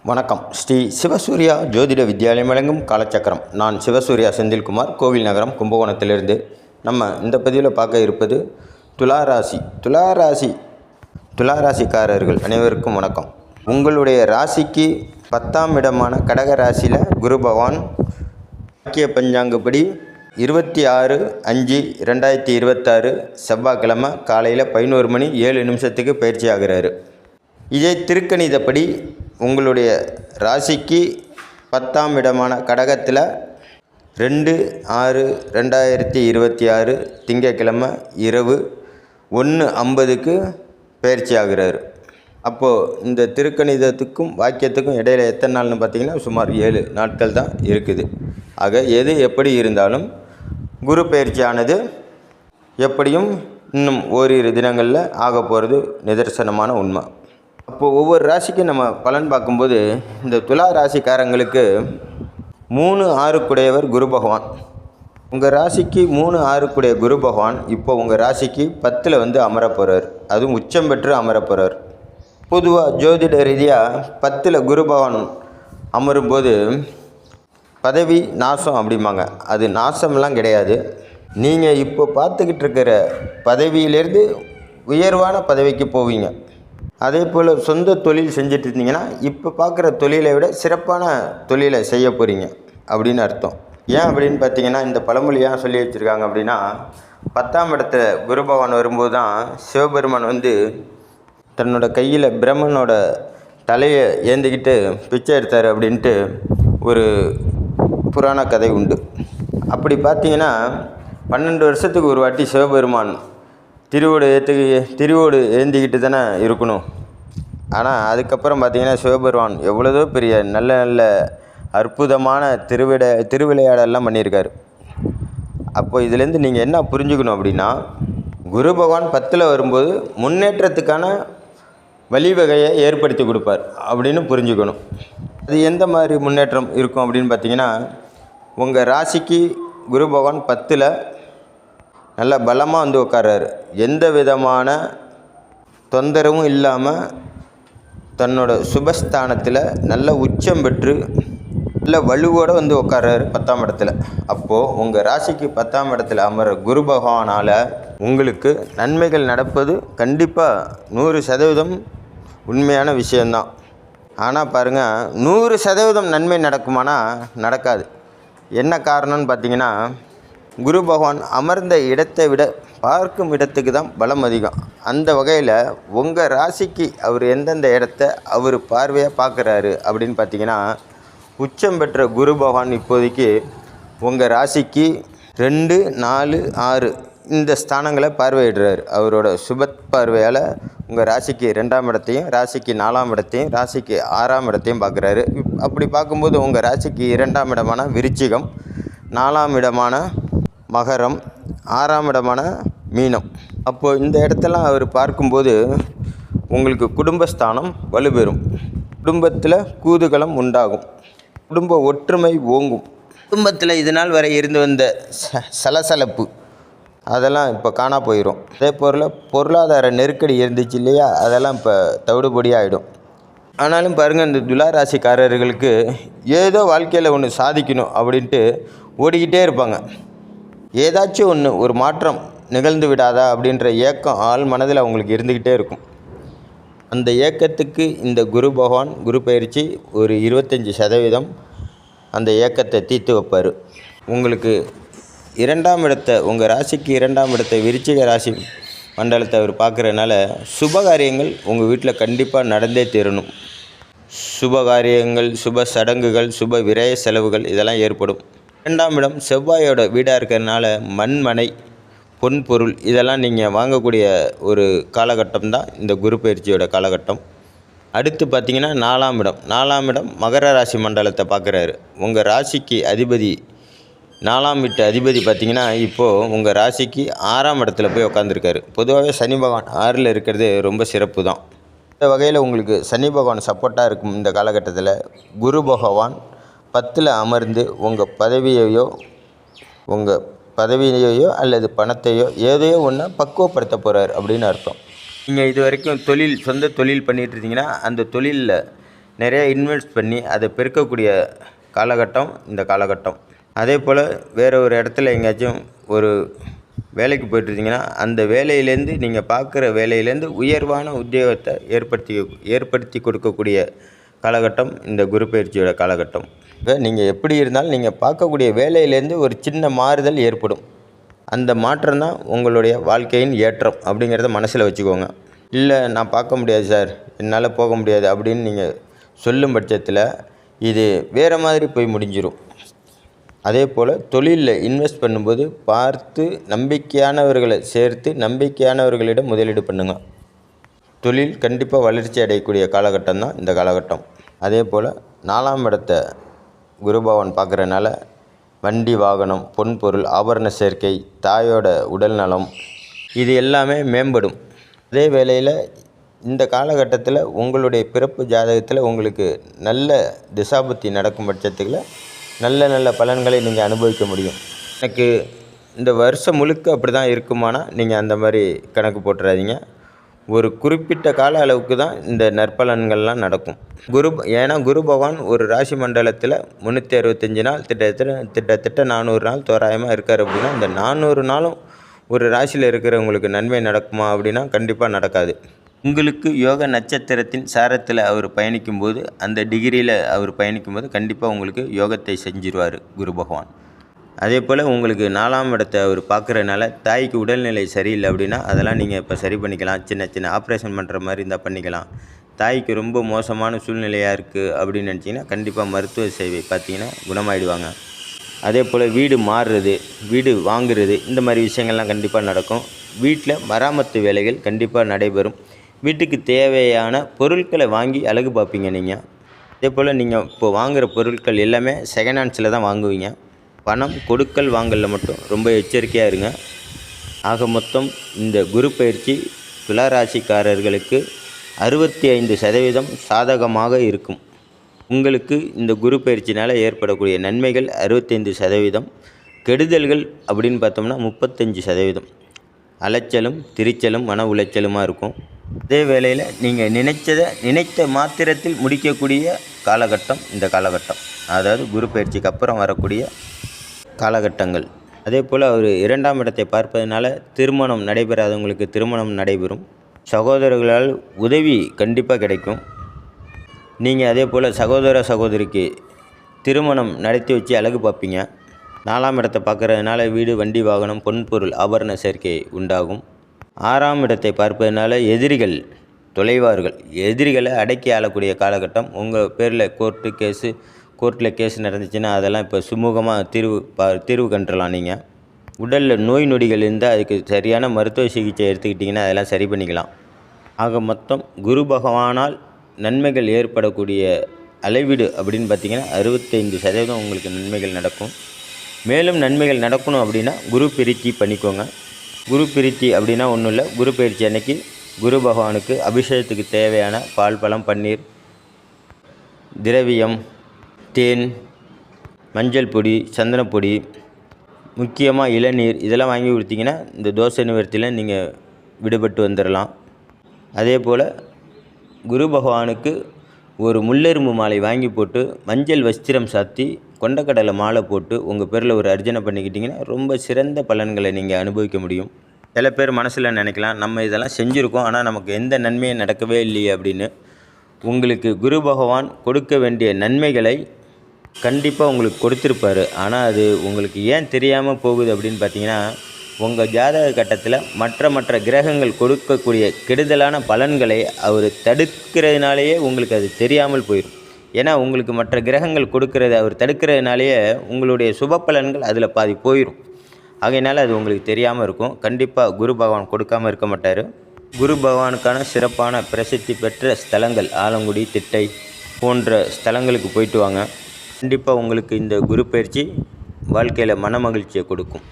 வணக்கம். ஸ்ரீ சிவசூர்யா ஜோதிட வித்யாலயம் வழங்கும் காலச்சக்கரம். நான் சிவசூர்யா செந்தில்குமார், கோவில் நகரம், கும்பகோணத்திலிருந்து. நம்ம இந்த பதிவில் பார்க்க இருப்பது துளாராசிக்காரர்கள் அனைவருக்கும் வணக்கம். உங்களுடைய ராசிக்கு 10ஆம் இடமான கடக ராசியில் குரு பகவான் வாக்கிய பஞ்சாங்கப்படி 26/5/2026 செவ்வாய்க்கிழமை காலையில் 11:07 பயிற்சி ஆகிறாரு. இதே திருக்கணிதப்படி உங்களுடைய ராசிக்கு 10ஆம் இடமான கடகத்தில் 2/6/2026 திங்கட்கிழமை இரவு 1:50 பயிற்சி ஆகிறாரு. அப்போது இந்த திருக்கணிதத்துக்கும் வாக்கியத்துக்கும் இடையில் எத்தனை நாள்னு பார்த்திங்கன்னா சுமார் 7 நாட்கள் தான் இருக்குது. ஆக எது எப்படி இருந்தாலும் குரு பயிற்சியானது எப்படியும் இன்னும் ஓரிரு தினங்களில் ஆக போகிறது நிதர்சனமான உண்மை. அப்போது ஒவ்வொரு ராசிக்கும் நம்ம பலன் பார்க்கும்போது இந்த துலா ராசிக்காரங்களுக்கு 3/6 குரு பகவான். உங்கள் ராசிக்கு 3/6 குரு பகவான் இப்போ உங்கள் ராசிக்கு 10ல் அமர போகிறார். அதுவும் உச்சம் பெற்று அமர போகிறார். பொதுவாக ஜோதிட ரீதியாக 10ல் குரு பகவான் அமரும்போது பதவி நாசம் அப்படிம்பாங்க. அது நாசம்லாம் கிடையாது. நீங்கள் இப்போ பார்த்துக்கிட்டு இருக்கிற பதவியிலேருந்து உயர்வான பதவிக்கு போவீங்க. அதே போல் சொந்த தொழில் செஞ்சுட்டு இருந்தீங்கன்னா இப்போ பார்க்குற தொழிலை விட சிறப்பான தொழிலை செய்ய போகிறீங்க அப்படின்னு அர்த்தம். ஏன் அப்படின்னு பார்த்தீங்கன்னா இந்த பழமொழி ஏன் சொல்லி வச்சுருக்காங்க அப்படின்னா 10ஆம் இடத்துல குரு பகவான் வரும்போது தான் சிவபெருமான் தன்னோட கையில் பிரம்மனோட தலையை ஏந்திக்கிட்டு பிச்சை எடுத்தார் அப்படின்ட்டு ஒரு புராண கதை உண்டு. அப்படி பார்த்தீங்கன்னா 12 வருஷத்துக்கு ஒரு வாட்டி சிவபெருமான் திருவோடு ஏந்திக்கிட்டு தானே இருக்கணும். ஆனால் அதுக்கப்புறம் பார்த்திங்கன்னா சிவபெருமான் எவ்வளோ பெரிய நல்ல அற்புதமான திருவிளையாடெல்லாம் பண்ணியிருக்காரு. அப்போ இதுலேருந்து நீங்கள் என்ன புரிஞ்சுக்கணும் அப்படின்னா குரு பகவான் 10ல் வரும்போது முன்னேற்றத்துக்கான வழிவகையை ஏற்படுத்தி கொடுப்பார் அப்படின்னு புரிஞ்சுக்கணும். அது எந்த மாதிரி முன்னேற்றம் இருக்கும் அப்படின்னு பார்த்திங்கன்னா உங்கள் ராசிக்கு குரு பகவான் 10ல் நல்ல பலமாக உட்கார்றாரு. எந்த விதமான தொந்தரவும் இல்லாமல் தன்னோட சுபஸ்தானத்தில் நல்ல உச்சம் பெற்று நல்ல வலுவோடு உட்கார்றாரு 10ஆம் இடத்துல. அப்போது உங்கள் ராசிக்கு 10ஆம் இடத்துல அமர குரு பகவானால் உங்களுக்கு நன்மைகள் நடப்பது கண்டிப்பாக 100% உண்மையான விஷயந்தான். ஆனால் பாருங்கள் 100% நன்மை நடக்குமானா நடக்காது. என்ன காரணம்னு பார்த்தீங்கன்னா குரு பகவான் அமர்ந்த இடத்தை விட பார்க்கும் இடத்துக்கு தான் பலம் அதிகம். அந்த வகையில் உங்கள் ராசிக்கு அவர் எந்தெந்த இடத்த அவர் பார்வையாக பார்க்குறாரு அப்படின்னு பார்த்தீங்கன்னா உச்சம் பெற்ற குரு பகவான் இப்போதைக்கு உங்கள் ராசிக்கு 2, 4, 6 இந்த ஸ்தானங்களை பார்வையிடுறாரு. அவரோட சுப பார்வையால் உங்கள் ராசிக்கு 2ஆம் இடத்தையும் ராசிக்கு 4ஆம் இடத்தையும் ராசிக்கு 6ஆம் இடத்தையும் பார்க்குறாரு. அப்படி பார்க்கும்போது உங்கள் ராசிக்கு 2ஆம் இடமான விருச்சிகம், 4ஆம் இடமான மகரம், 6ஆம் இடமான மீனம். அப்போது இந்த இடத்தெல்லாம் அவர் பார்க்கும்போது உங்களுக்கு குடும்பஸ்தானம் வலுப்பெறும். குடும்பத்தில் கூதுகலம் உண்டாகும். குடும்ப ஒற்றுமை ஓங்கும். குடும்பத்தில் இதனால் வரை இருந்து வந்த சலசலப்பு அதெல்லாம் இப்போ காணா போயிடும். அதே போல் பொருளாதார நெருக்கடி இருந்துச்சு இல்லையா, அதெல்லாம் இப்போ தவிடுபடியாகிடும். ஆனாலும் பாருங்கள் இந்த துளாராசிக்காரர்களுக்கு ஏதோ வாழ்க்கையில் ஒன்று சாதிக்கணும் அப்படின்ட்டு ஓடிக்கிட்டே இருப்பாங்க. ஏதாச்சும் ஒரு மாற்றம் நிகழ்ந்து விடாதா அப்படின்ற ஏக்கம் ஆள் மனதில் அவங்களுக்கு இருந்துக்கிட்டே இருக்கும். அந்த ஏக்கத்துக்கு இந்த குரு பகவான் குரு பயிற்சி ஒரு 25% அந்த ஏக்கத்தை தீர்த்து வைப்பார். உங்களுக்கு 2ஆம் இடத்தை உங்கள் ராசிக்கு 2ஆம் இடத்தை விருச்சிக ராசி மண்டலத்தை அவர் பார்க்குறதுனால சுபகாரியங்கள் உங்கள் வீட்டில் கண்டிப்பாக நடந்தே தீரணும். சுபகாரியங்கள், சுப சடங்குகள், சுப விரய செலவுகள் இதெல்லாம் ஏற்படும். 2ஆம் இடம் செவ்வாயோட வீடாக இருக்கிறதுனால மண்மனை, பொன் பொருள் இதெல்லாம் நீங்கள் வாங்கக்கூடிய ஒரு காலகட்டம் தான் இந்த குரு பயிற்சியோட காலகட்டம். அடுத்து பார்த்திங்கன்னா 4ஆம் இடம் மகர ராசி மண்டலத்தை பார்க்குறாரு. உங்கள் ராசிக்கு அதிபதி 4ஆம் வீட்டு அதிபதி பார்த்திங்கன்னா இப்போது உங்கள் ராசிக்கு 6ஆம் இடத்துல போய் உட்காந்துருக்காரு. பொதுவாகவே சனி பகவான் 6ல் இருக்கிறது ரொம்ப சிறப்பு தான். இந்த வகையில் உங்களுக்கு சனி பகவான் சப்போர்ட்டாக இருக்கும். இந்த காலகட்டத்தில் குரு பகவான் 10ல் அமர்ந்து உங்கள் பதவியையோ அல்லது பணத்தையோ ஏதையோ ஒன்று பக்குவப்படுத்த போகிறார் அப்படின்னு அர்த்தம். நீங்கள் இது வரைக்கும் சொந்த தொழில் பண்ணிகிட்டு இருந்தீங்கன்னா அந்த தொழிலில் நிறைய இன்வெஸ்ட் பண்ணி அதை பெருக்கக்கூடிய காலகட்டம் இந்த காலகட்டம். அதே போல் வேறு ஒரு இடத்துல எங்கேயாச்சும் ஒரு வேலைக்கு போய்ட்டுருந்தீங்கன்னா அந்த வேலையிலேருந்து நீங்கள் பார்க்குற வேலையிலேருந்து உயர்வான உத்தியோகத்தை ஏற்படுத்தி கொடுக்கக்கூடிய காலகட்டம் இந்த குரு பயிற்சியோட காலகட்டம். இப்போ நீங்கள் எப்படி இருந்தாலும் நீங்கள் பார்க்கக்கூடிய வேலையிலேருந்து ஒரு சின்ன மாறுதல் ஏற்படும். அந்த மாற்றம் தான் உங்களுடைய வாழ்க்கையின் ஏற்றம் அப்படிங்கிறத மனசில் வச்சுக்கோங்க. இல்லை நான் பார்க்க முடியாது சார், என்னால் போக முடியாது அப்படின்னு நீங்கள் சொல்லும் பட்சத்தில் இது வேறு மாதிரி போய் முடிஞ்சிடும். அதே போல் தொழிலில் இன்வெஸ்ட் பண்ணும்போது பார்த்து நம்பிக்கையானவர்களை சேர்த்து நம்பிக்கையானவர்களிடம் முதலீடு பண்ணுங்கள். தொழில் கண்டிப்பாக வளர்ச்சி அடையக்கூடிய காலகட்டம் தான் இந்த காலகட்டம். அதே போல் 4ஆம் இடத்தை குரு பகவான் பார்க்குறதுனால வண்டி வாகனம், பொன் பொருள், ஆபரண சேர்க்கை, தாயோட உடல் நலம் இது எல்லாமே மேம்படும். அதே வேளையில் இந்த காலகட்டத்தில் உங்களுடைய பிறப்பு ஜாதகத்தில் உங்களுக்கு நல்ல திசாபுத்தி நடக்கும் பட்சத்தில் நல்ல பலன்களை நீங்கள் அனுபவிக்க முடியும். எனக்கு இந்த வருஷம் முழுக்க அப்படி தான் இருக்குமானா நீங்கள் அந்த மாதிரி கணக்கு போட்டுறாதீங்க. ஒரு குறிப்பிட்ட கால அளவுக்கு தான் இந்த நற்பலன்கள்லாம் நடக்கும். ஏன்னா குரு பகவான் ஒரு ராசி மண்டலத்தில் 365 நாள் கிட்டத்தட்ட 400 நாள் தோராயமாக இருக்கார். அப்படின்னா இந்த 400 நாளும் ஒரு ராசியில் இருக்கிறவங்களுக்கு நன்மை நடக்குமா அப்படின்னா கண்டிப்பாக நடக்காது. உங்களுக்கு யோக நட்சத்திரத்தின் சாரத்தில் அவர் பயணிக்கும்போது, அந்த டிகிரியில் அவர் பயணிக்கும்போது கண்டிப்பாக உங்களுக்கு யோகத்தை செஞ்சிருவார் குரு பகவான். அதே போல் உங்களுக்கு 4ஆம் இடத்தை அவர் பார்க்குறதுனால தாய்க்கு உடல்நிலை சரியில்லை அப்படின்னா அதெல்லாம் நீங்கள் இப்போ சரி பண்ணிக்கலாம். சின்ன ஆப்ரேஷன் பண்ணுற மாதிரி இருந்தால் பண்ணிக்கலாம். தாய்க்கு ரொம்ப மோசமான சூழ்நிலையாக இருக்குது அப்படின்னு நினச்சிங்கன்னா கண்டிப்பாக மருத்துவ சேவை பார்த்தீங்கன்னா குணமாயிடுவாங்க. அதே போல் வீடு மாறுறது, வீடு வாங்குறது, இந்த மாதிரி விஷயங்கள்லாம் கண்டிப்பாக நடக்கும். வீட்டில் மராமத்து வேலைகள் கண்டிப்பாக நடைபெறும். வீட்டுக்கு தேவையான பொருட்களை வாங்கி அழகு பார்ப்பீங்க நீங்கள். அதே போல் நீங்கள் இப்போ வாங்குகிற பொருட்கள் எல்லாமே செகண்ட் ஹேண்ட்ஸில் தான் வாங்குவீங்க. பணம் கொடுக்கல் வாங்கலில் மட்டும் ரொம்ப எச்சரிக்கையாக இருங்க. ஆக மொத்தம் இந்த குரு பயிற்சி துளாராசிக்காரர்களுக்கு 65% சாதகமாக இருக்கும். உங்களுக்கு இந்த குரு பயிற்சினால் ஏற்படக்கூடிய நன்மைகள் 65%, கெடுதல்கள் அப்படின்னு பார்த்தோம்னா 35%. அலைச்சலும் திரிச்சலும் மன உளைச்சலுமாக இருக்கும். அதே வேளையில் நீங்கள் நினைத்த மாத்திரத்தில் முடிக்கக்கூடிய காலகட்டம் இந்த காலகட்டம். அதாவது குரு பயிற்சிக்கு அப்புறம் வரக்கூடிய காலகட்டங்கள். அதே போல் அவர் 2ஆம் இடத்தை பார்ப்பதனால திருமணம் நடைபெறாதவங்களுக்கு திருமணம் நடைபெறும். சகோதரர்களால் உதவி கண்டிப்பாக கிடைக்கும். நீங்கள் அதே போல் சகோதரிக்கு திருமணம் நடத்தி வச்சு அழகு பார்ப்பீங்க. 4ஆம் இடத்தை பார்க்குறதுனால வீடு, வண்டி, வாகனம், பொன் பொருள், ஆபரண சேர்க்கை உண்டாகும். 6ஆம் இடத்தை பார்ப்பதனால எதிரிகள் தொலைவார்கள். எதிரிகளை அடக்கி ஆளக்கூடிய காலகட்டம். உங்கள் பேரில் கோர்ட்டில் கேஸ் நடந்துச்சுன்னா அதெல்லாம் இப்போ சுமூகமாக தீர்வு கண்டுடலாம். நீங்கள் உடலில் நோய் நொடிகள் இருந்தால் அதுக்கு சரியான மருத்துவ சிகிச்சை எடுத்துக்கிட்டிங்கன்னா அதெல்லாம் சரி பண்ணிக்கலாம். ஆக மொத்தம் குரு பகவானால் நன்மைகள் ஏற்படக்கூடிய அளவீடு அப்படின்னு பார்த்திங்கன்னா 65% உங்களுக்கு நன்மைகள் நடக்கும். மேலும் நன்மைகள் நடக்கணும் அப்படின்னா குரு பிரீத்தி பண்ணிக்கோங்க. குரு பிரீத்தி அப்படின்னா ஒன்றும் இல்லை, குரு பயிற்சி அன்னைக்கு குரு பகவானுக்கு அபிஷேகத்துக்கு தேவையான பால், பழம், பன்னீர், திரவியம், தேன், மஞ்சள் பொடி, சந்தனப்பொடி, முக்கியமாக இளநீர் இதெல்லாம் வாங்கி கொடுத்தீங்கன்னா இந்த தோஷ நிவர்த்தியில் நீங்கள் விடுபட்டு வந்துடலாம். அதே போல் குரு பகவானுக்கு ஒரு முள்ளெரும்பு மாலை வாங்கி போட்டு மஞ்சள் வஸ்திரம் சாத்தி கொண்டக்கடலை மாலை போட்டு உங்கள் பேரில் ஒரு அர்ச்சனை பண்ணிக்கிட்டிங்கன்னா ரொம்ப சிறந்த பலன்களை நீங்கள் அனுபவிக்க முடியும். சில பேர் மனசில் நினைக்கலாம், நம்ம இதெல்லாம் செஞ்சுருக்கோம் ஆனால் நமக்கு எந்த நன்மையும் நடக்கவே இல்லையே அப்படின்னு. உங்களுக்கு குரு பகவான் கொடுக்க வேண்டிய நன்மைகளை கண்டிப்பாக உங்களுக்கு கொடுத்துருப்பார். ஆனால் அது உங்களுக்கு ஏன் தெரியாமல் போகுது அப்படின்னு பார்த்தீங்கன்னா, உங்கள் ஜாதக கட்டத்தில் மற்ற கிரகங்கள் கொடுக்கக்கூடிய கெடுதலான பலன்களை அவர் தடுக்கிறதுனாலேயே உங்களுக்கு அது தெரியாமல் போயிடும். ஏன்னா உங்களுக்கு மற்ற கிரகங்கள் கொடுக்கறத அவர் தடுக்கிறதுனாலேயே உங்களுடைய சுப பலன்கள் அதில் பாதி போயிடும். ஆகையினால அது உங்களுக்கு தெரியாமல் இருக்கும். கண்டிப்பாக குரு பகவான் கொடுக்காமல் இருக்க மாட்டார். குரு பகவானுக்கான சிறப்பான பிரசித்தி பெற்ற ஸ்தலங்கள் ஆலங்குடி, திட்டை போன்ற ஸ்தலங்களுக்கு போயிட்டு வாங்க. கண்டிப்பாக உங்களுக்கு இந்த குரு பயிற்சி வாழ்க்கையில் மன மகிழ்ச்சியை கொடுக்கும்.